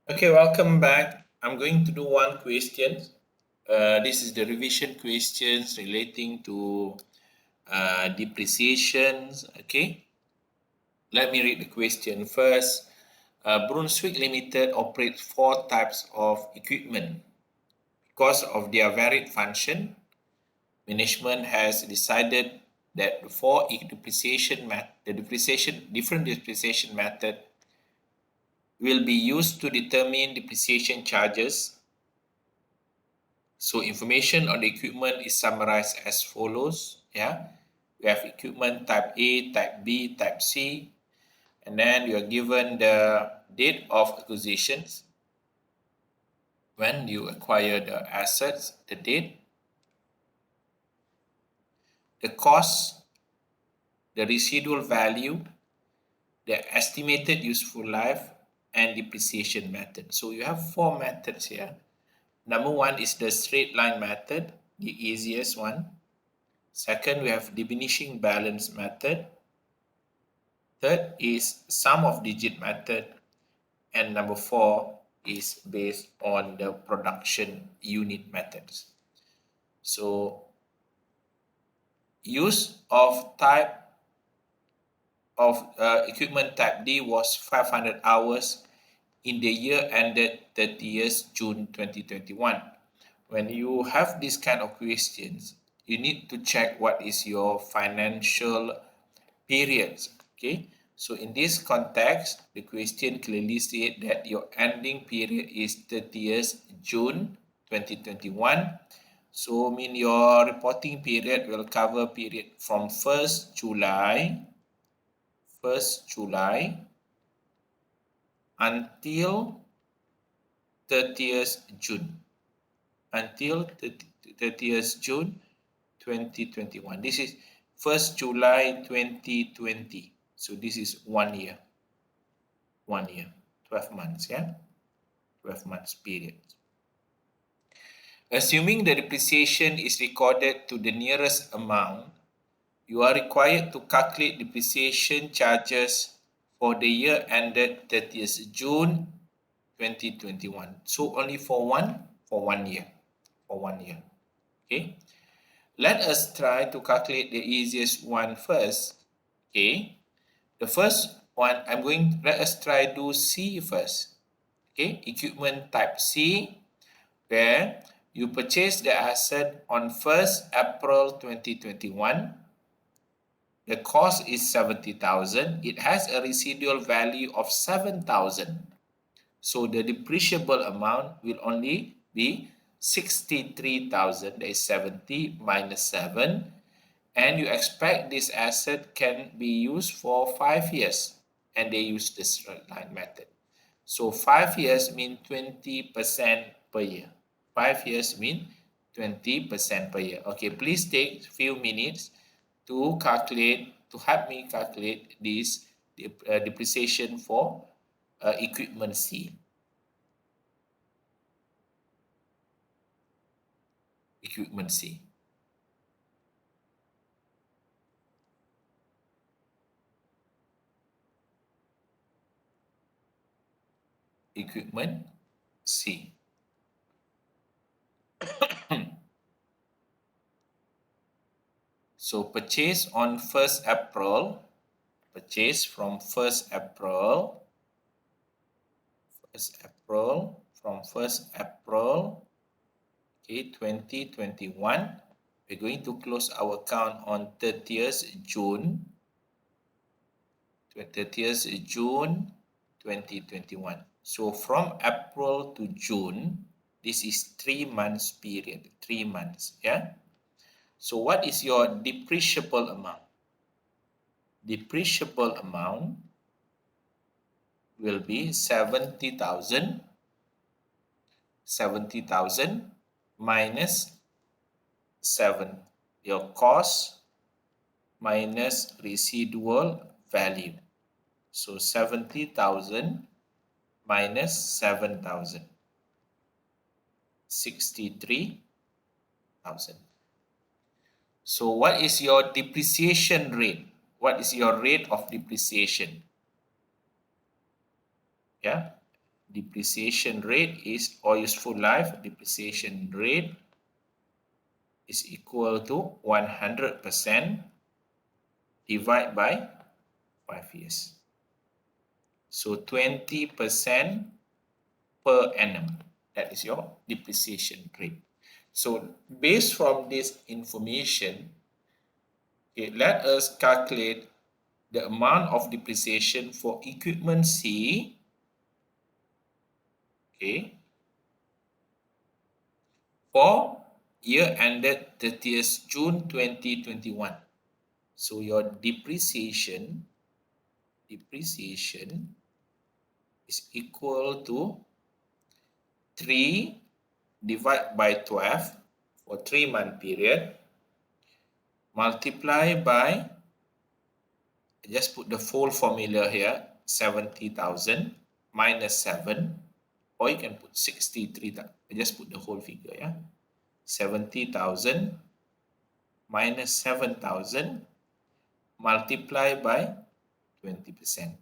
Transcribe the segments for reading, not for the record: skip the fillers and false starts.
Okay, welcome back. I'm going to do one question. This is the revision questions relating to depreciations. Okay, let me read the question first. Brunswick Limited operates four types of equipment. Because of their varied function, management has decided that the different depreciation method will be used to determine depreciation charges. So information on the equipment is summarized as follows. Yeah, we have equipment type A, type B, type C, and then you are given the date of acquisitions, when you acquire the assets, the date, the cost, the residual value, the estimated useful life, and depreciation method. So you have four methods here. Number one is the straight line method, the easiest one. Second, we have diminishing balance method. Third is sum of digit method. And number four is based on the production unit methods. So use of type of equipment type D was 500 hours in the year ended 30th June 2021. When you have this kind of questions, you need to check what is your financial periods. Okay, so in this context, the question clearly states that your ending period is 30th June 2021. So mean your reporting period will cover period from 1st July until 30th June until 30th June 2021. This is 1st July 2020. So this is 1 year. 1 year, 12 months, yeah? 12 months period. Assuming the depreciation is recorded to the nearest amount, you are required to calculate depreciation charges for the year ended 30th June 2021. So only for one year. For 1 year. Okay. Let us try to calculate the easiest one first. Okay. The first one, let us try do C first. Okay, equipment type C, where you purchase the asset on 1st April 2021. The cost is 70,000. It has a residual value of 7,000. So the depreciable amount will only be 63,000. That is 70 minus 7. And you expect this asset can be used for 5 years. And they use the straight line method. So 5 years mean 20% per year. 5 years mean 20% per year. Okay, please take few minutes to help me calculate this depreciation for equipment C. Equipment C. Equipment C. So purchase on 1st April. Purchase from 1st April. 1st April, okay, 2021. We're going to close our account on 30th June 2021. So from April to June, this is 3 months period, 3 months, yeah? So what is your depreciable amount? Depreciable amount will be 70,000 minus 7. Your cost minus residual value. So 70,000 minus 7,000. 63,000. So what is your depreciation rate? What is your rate of depreciation? Yeah. depreciation rate is, or useful life depreciation rate is equal to 100% divided by 5 years. So 20% per annum. That is your depreciation rate. So based from this information, okay, let us calculate the amount of depreciation for equipment C, okay, for year ended 30th June 2021. So your depreciation is equal to 3 divided by 12 for 3-month period, multiply by, just put the full formula here, 70,000 minus 7, or you can put 63,000. Just put the whole figure, yeah. 70,000 minus 7,000 multiply by 20%.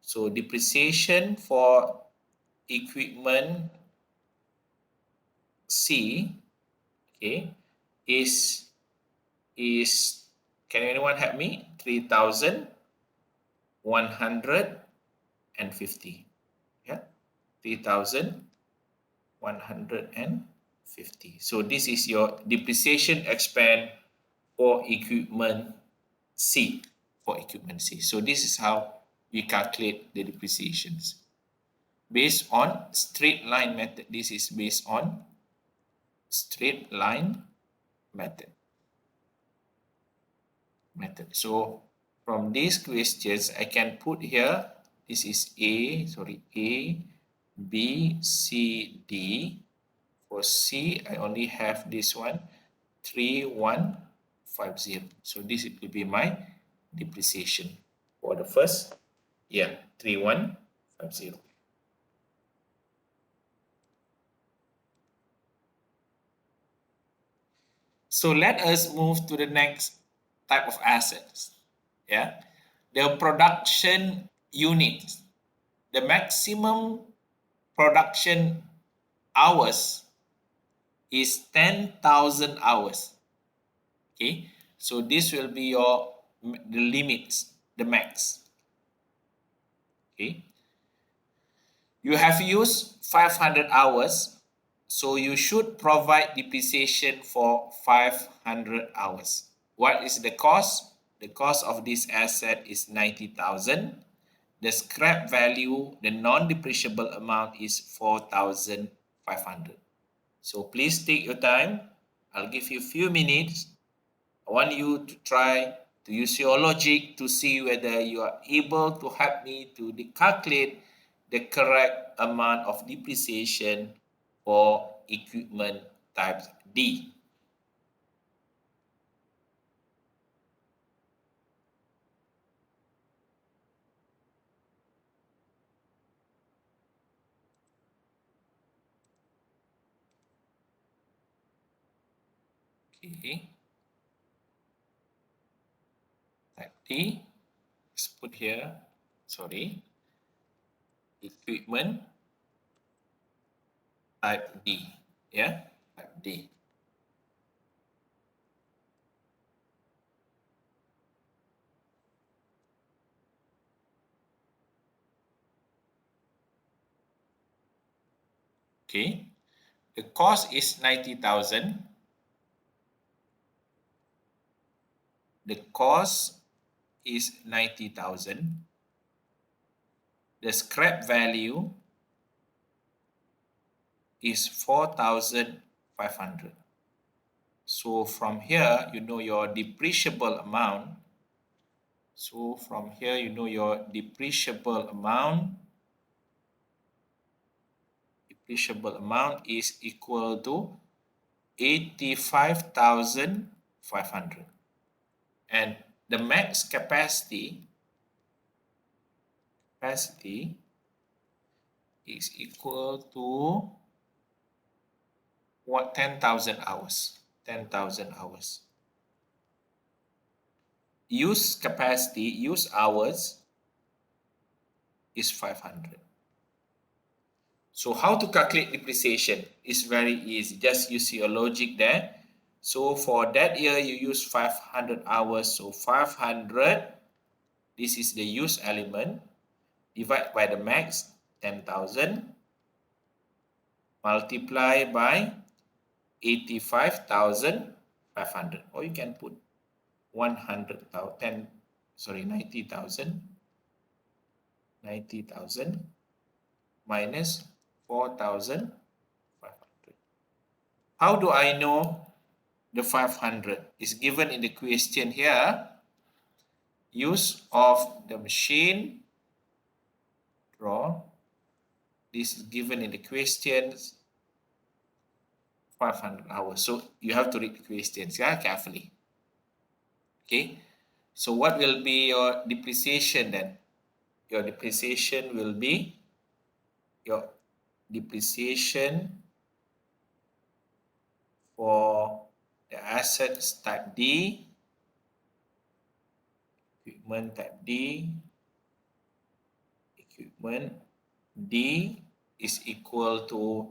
So depreciation for equipment C, okay, is can anyone help me? 3,150. Yeah, 3,150. So this is your depreciation expense for equipment C. So this is how we calculate the depreciations based on straight line method. This is based on straight line method. So from these questions, I can put here, this is A, B, C, D. For C, I only have this one, 3,150. So this will be my depreciation for the first year, 3,150. So let us move to the next type of assets. Yeah, the production units. The maximum production hours is 10,000 hours. Okay, so this will be the limits, the max. Okay, you have used 500 hours, so you should provide depreciation for 500 hours. What is the cost? The cost of this asset is 90,000. The scrap value, the non-depreciable amount is 4,500. So please take your time. I'll give you a few minutes. I want you to try to use your logic to see whether you are able to help me to calculate the correct amount of depreciation for equipment type D. Okay. Type D. Let's put here, equipment type D. Yeah, type D. Okay, the cost is 90,000. The cost is 90,000. The scrap value is 4,500. So from here, you know your depreciable amount. So from here, you know your depreciable amount. Depreciable amount is equal to 85,500. And the max capacity is equal to what? 10,000 hours. 10,000 hours. Use hours is 500. So how to calculate depreciation is very easy. Just use your logic there. So for that year, you use 500 hours. So 500, this is the use element, divide by the max, 10,000, multiply by 85,500. Or you can put 100,000, sorry, 90,000, 90,000 minus 4,500. How do I know the 500 is given in the question here? Use of the machine draw. This is given in the questions, 500 hours. So you have to read the questions carefully. Okay. So what will be your depreciation then? Your depreciation will be your depreciation for the assets type D, equipment type D, equipment D is equal to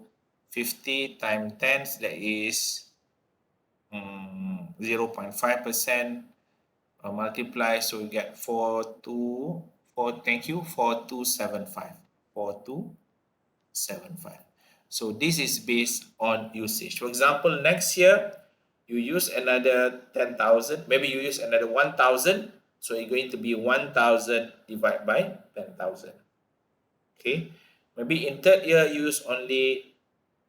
50 times 10, that is 0.5%, multiply, so you get 4275. 4275. So this is based on usage. For example, next year you use another 10,000, maybe you use another 1,000, so you're going to be 1,000 divided by 10,000. Okay, maybe in third year you use only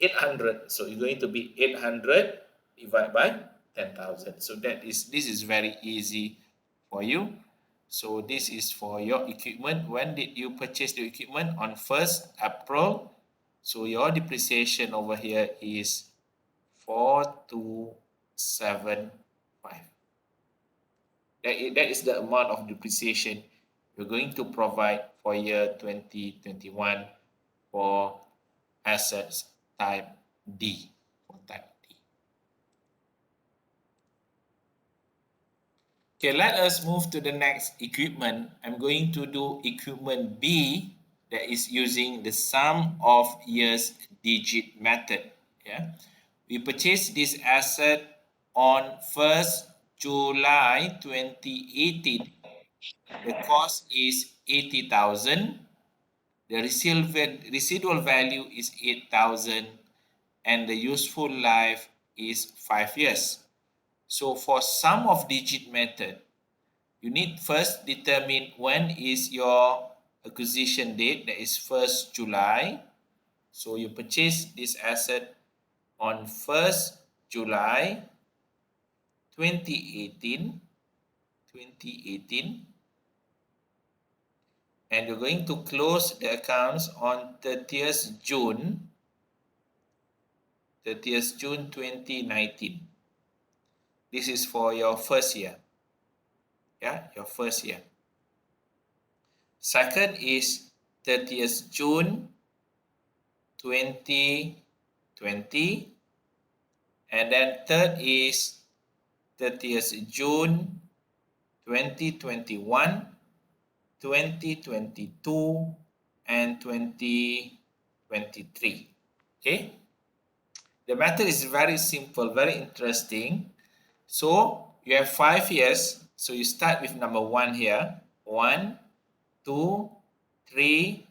800, so you're going to be 800 divided by 10,000. So this is very easy for you. So this is for your equipment. When did you purchase the equipment? On 1st April. So your depreciation over here is 4275. That is the amount of depreciation you're going to provide for year 2021 for assets type D. For type D. Okay, let us move to the next equipment. I'm going to do equipment B, that is using the sum of years digit method. Yeah, we purchased this asset on 1st July 2018. The cost is 80,000. The residual value is 8,000, and the useful life is 5 years. So for sum of digit method, you need first determine when is your acquisition date, that is 1st July. So you purchase this asset on 1st July 2018, and you're going to close the accounts on 30th June 2019. This is for your first year. Yeah, your first year. Second is 30th June 2020. And then third is 30th June 2021, 2022, and 2023. Okay. The method is very simple, very interesting. So you have 5 years. So you start with number 1 here. 1, 2, 3,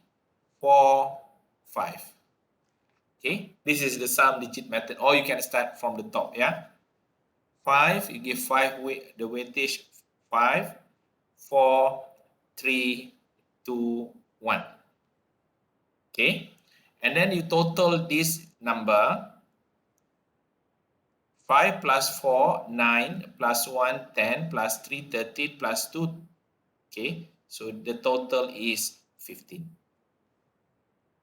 4, 5. Okay, this is the sum digit method, or you can start from the top. Yeah, 5, you give 5 the weightage 5, 4, 3, 2, 1. Okay, and then you total this number. 5 plus 4, 9, plus 1, 10, plus 3, 13, plus 2. Okay, so the total is 15.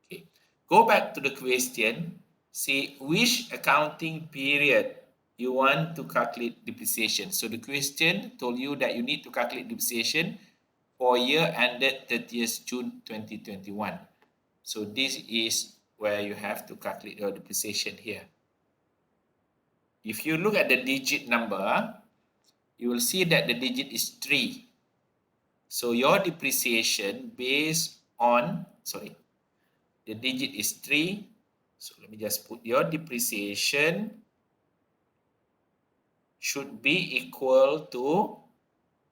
Okay, go back to the question. See which accounting period you want to calculate depreciation. So the question told you that you need to calculate depreciation for year ended 30th June 2021. So this is where you have to calculate your depreciation here. If you look at the digit number, you will see that the digit is 3. So your depreciation based on, the digit is 3. So let me just put your depreciation should be equal to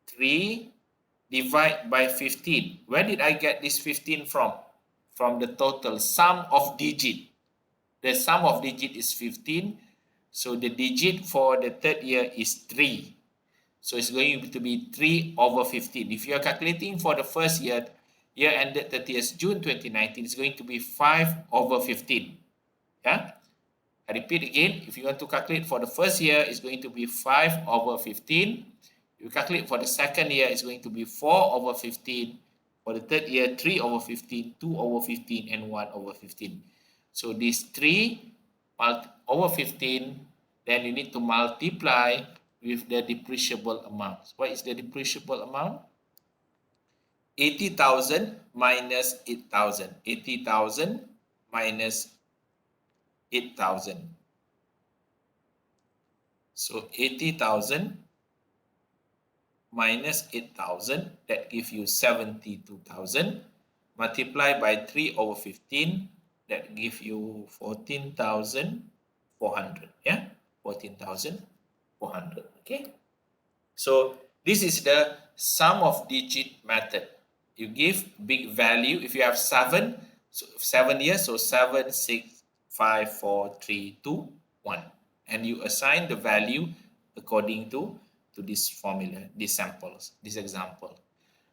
3 divided by 15. Where did I get this 15 from? From the total sum of digit. The sum of digit is 15. So the digit for the third year is 3. So it's going to be 3 over 15. If you are calculating for the first year, year ended 30th June 2019, it's going to be 5 over 15. Yeah? I repeat again, if you want to calculate for the first year, it's going to be 5 over 15. If you calculate for the second year, it's going to be 4 over 15. For the third year, 3 over 15, 2 over 15, and 1 over 15. So this 3 over 15, then you need to multiply with the depreciable amount. What is the depreciable amount? 80,000 minus 8,000. 80,000 minus 8,000. So 80,000 minus 8,000, that gives you 72,000. Multiply by 3 over 15, that gives you 14,400. Yeah, 14,400. Okay. So this is the sum of digit method. You give big value. If you have 7, so 7 years, so 7, 6, 5, 4, 3, 2, 1. And you assign the value according to this formula, these samples, this example.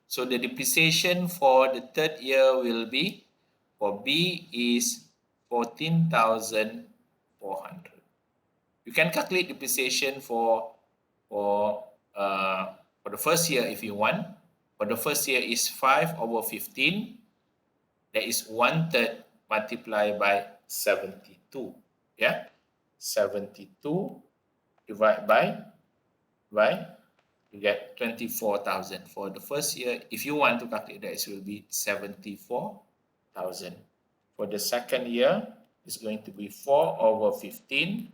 So the depreciation for the third year will be, for B is 14,400. You can calculate depreciation for the first year if you want. For the first year is 5 over 15. That is 1/3 multiplied by 72. Yeah, 72 divided by you get 24,000. For the first year, if you want to calculate that, it will be 74,000. For the second year, it's going to be 4 over 15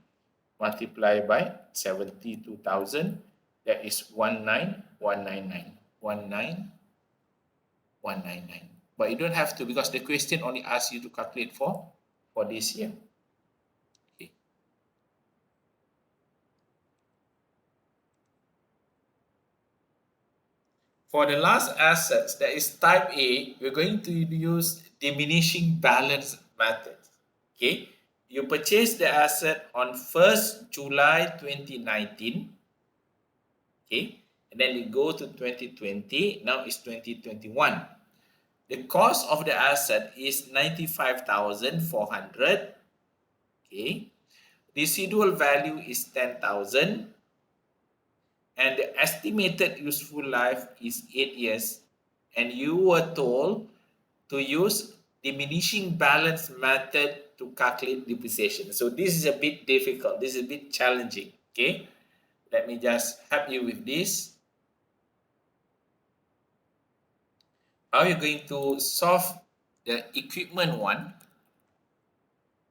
multiplied by 72,000. That is 19,199. 19,199. But you don't have to, because the question only asks you to calculate for this year. Okay. For the last assets, that is type A, we're going to use diminishing balance method. Okay. You purchase the asset on 1st July 2019. Okay. And then you go to 2020. Now it's 2021. The cost of the asset is 95,400. Okay. Residual value is 10,000. And the estimated useful life is 8 years. And you were told to use diminishing balance method to calculate depreciation. So this is a bit difficult. This is a bit challenging. Okay. Let me just help you with this. How are you going to solve the equipment one?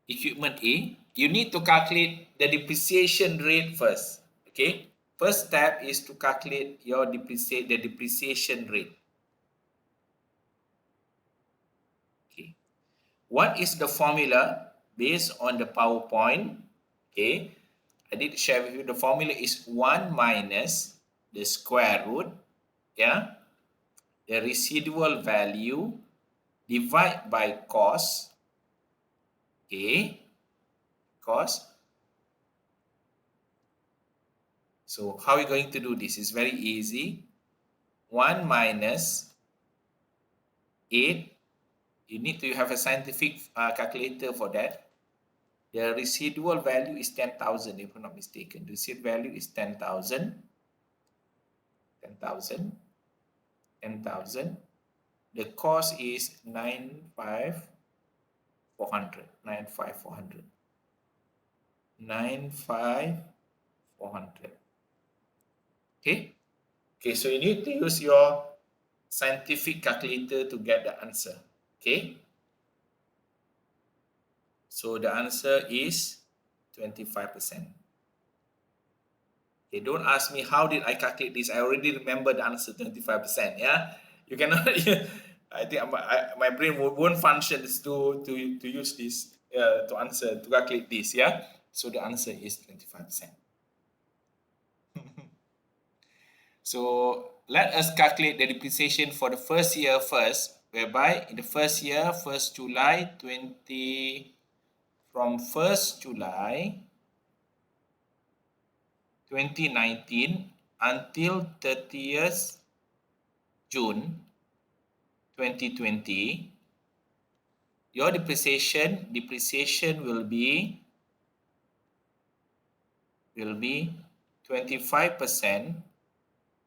Equipment A, you need to calculate the depreciation rate first. Okay. First step is to calculate your depreciation rate. Okay. What is the formula based on the PowerPoint? Okay. I did share with you. The formula is 1 minus the square root. Yeah. The residual value divided by cost. Okay. Cost. So how are we going to do this? It's very easy. 1 minus 8. You need to have a scientific calculator for that. The residual value is 10,000 if I'm not mistaken. The residual value is 10,000. 10,000. 10,000. The cost is 95,400. 95,400. 95,400. Okay. Okay, so you need to use your scientific calculator to get the answer. Okay. So the answer is 25%. Okay, don't ask me how did I calculate this. I already remember the answer, 25%. Yeah, you cannot I think my brain won't function to use this to answer to calculate this. Yeah. So the answer is 25%. So let us calculate the depreciation for the first year first, whereby in the first year, 1st July 20, from 1st July 2019 until 30th June 2020, your depreciation will be 25%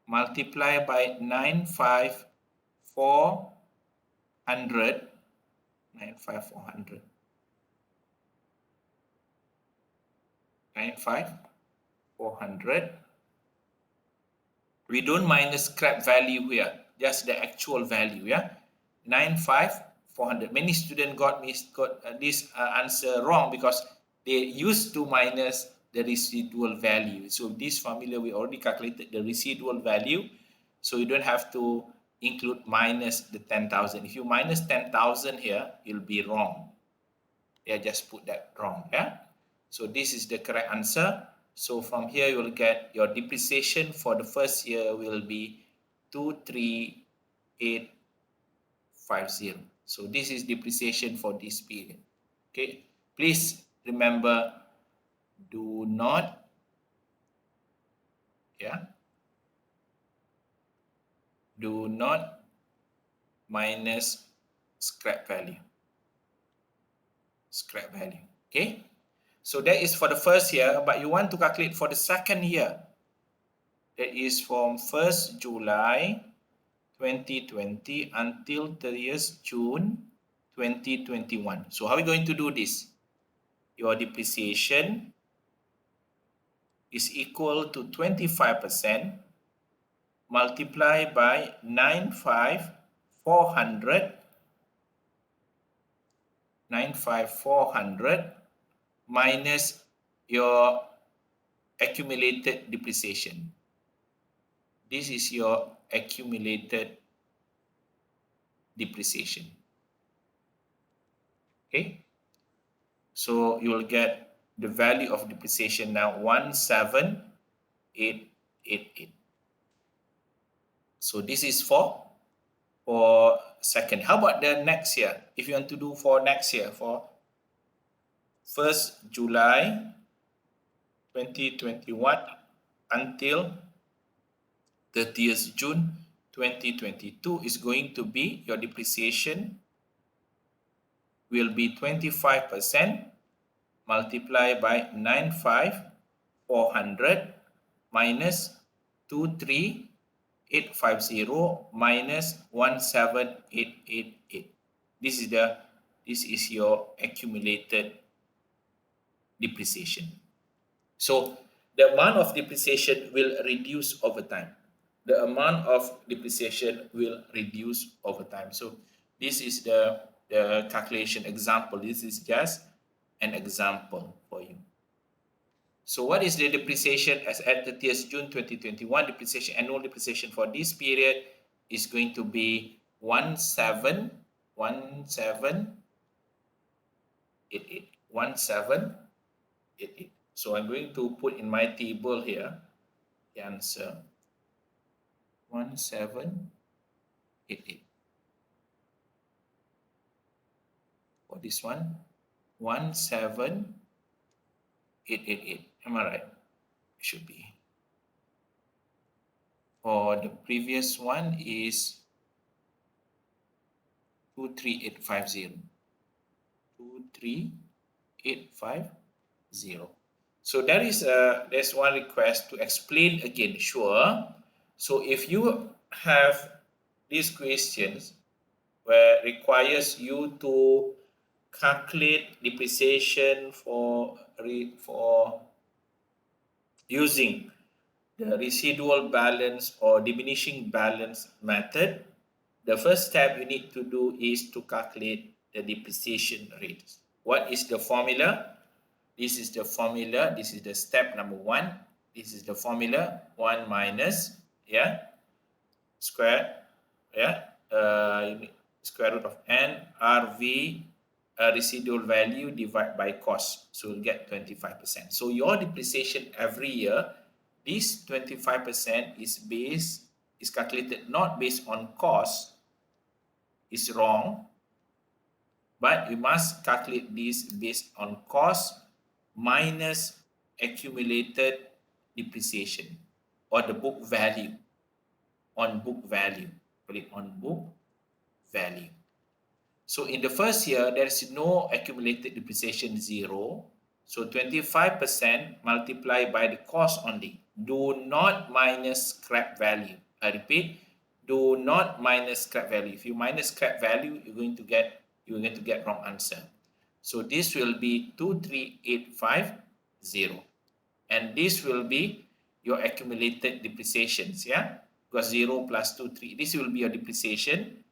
multiplied by 95400 95400 95400. We don't minus scrap value here, just the actual value. Yeah, 95400. Many students got this answer wrong because they used to minus the residual value. So this formula we already calculated the residual value, so you don't have to include minus the 10,000. If you minus 10,000 here, you'll be wrong. Yeah, just put that wrong. Yeah, so this is the correct answer. So from here you will get your depreciation for the first year will be 23850. So this is depreciation for this period. Okay, please remember, do not do not minus scrap value. Okay, so that is for the first year, but you want to calculate for the second year. That is from 1st July 2020 until 30th June 2021. So how are we going to do this? Your depreciation is equal to 25% multiplied by 95400 minus your accumulated depreciation. This is your accumulated depreciation. Okay, so you will get the value of depreciation now 17888. So this is for second. How about the next year? If you want to do for next year, for 1st July 2021 until 30th June 2022 is going to be your depreciation will be 25% multiplied by 95400 minus 23850 minus 17888. This is your accumulated depreciation. So the amount of depreciation will reduce over time. The amount of depreciation will reduce over time. So this is the calculation example. This is just an example for you. So what is the depreciation as at 30th June 2021? Depreciation, annual depreciation for this period is going to be 1788. So I'm going to put in my table here the answer 1788. For this one, 17888. Am I right? It should be. For the previous one is 23850. 23850. So there's one request to explain again. Sure. So if you have these questions where requires you to calculate depreciation for using the residual balance or diminishing balance method, the first step you need to do is to calculate the depreciation rate. What is the formula? This is the formula. This is the step number 1. This is the formula. 1 minus, square, square root of n RV residual value divided by cost. So you'll get 25%. So your depreciation every year, this 25% is calculated not based on cost, is wrong, but you must calculate this based on cost minus accumulated depreciation or the book value, on book value. Put it on book value. So in the first year, there is no accumulated depreciation, zero. So 25% multiplied by the cost only. Do not minus scrap value. I repeat, do not minus scrap value. If you minus scrap value, you're going to get wrong answer. So this will be 23850. And this will be your accumulated depreciations, yeah? Because 0 plus 2, 3. This will be your depreciation.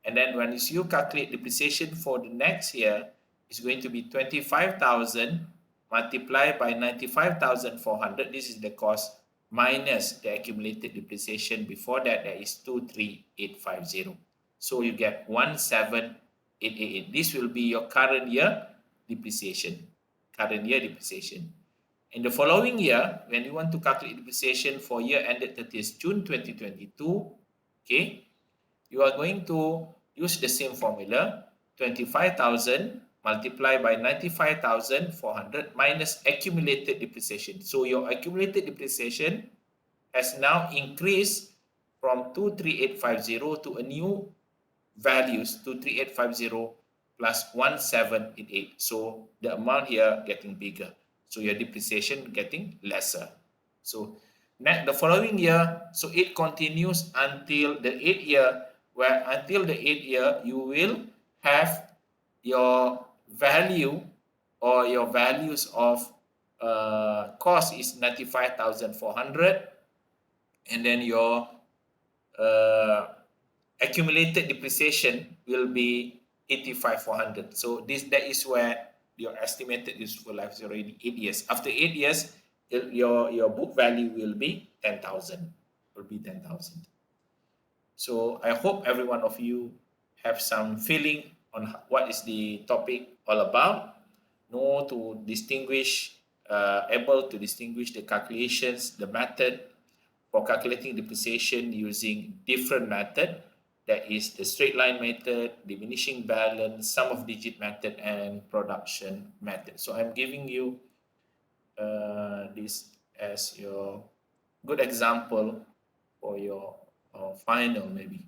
And then when you calculate depreciation for the next year, it's going to be 25,000 multiplied by 95,400. This is the cost minus the accumulated depreciation. Before that, there is 23850. So you get 17,888. This will be your current year depreciation. Current year depreciation. In the following year, when you want to calculate depreciation for year ended 30th June 2022, okay, you are going to use the same formula, 25,000 multiplied by 95,400 minus accumulated depreciation. So your accumulated depreciation has now increased from 23850 to a new values, 23850 plus 1788. So the amount here getting bigger. So your depreciation getting lesser. So next, the following year, so it continues until the 8th year, where until the 8th year, you will have your value or your values of cost is 95,400, and then your accumulated depreciation will be 85,400. So that is where your estimated useful life is already 8 years. After 8 years, your book value will be 10,000. Will be 10,000. So I hope every one of you have some feeling on what is the topic all about. Know to distinguish, able to distinguish the calculations, the method for calculating depreciation using different method. That is the straight line method, diminishing balance, sum of digit method, and production method. So I'm giving you this as your good example for your final maybe.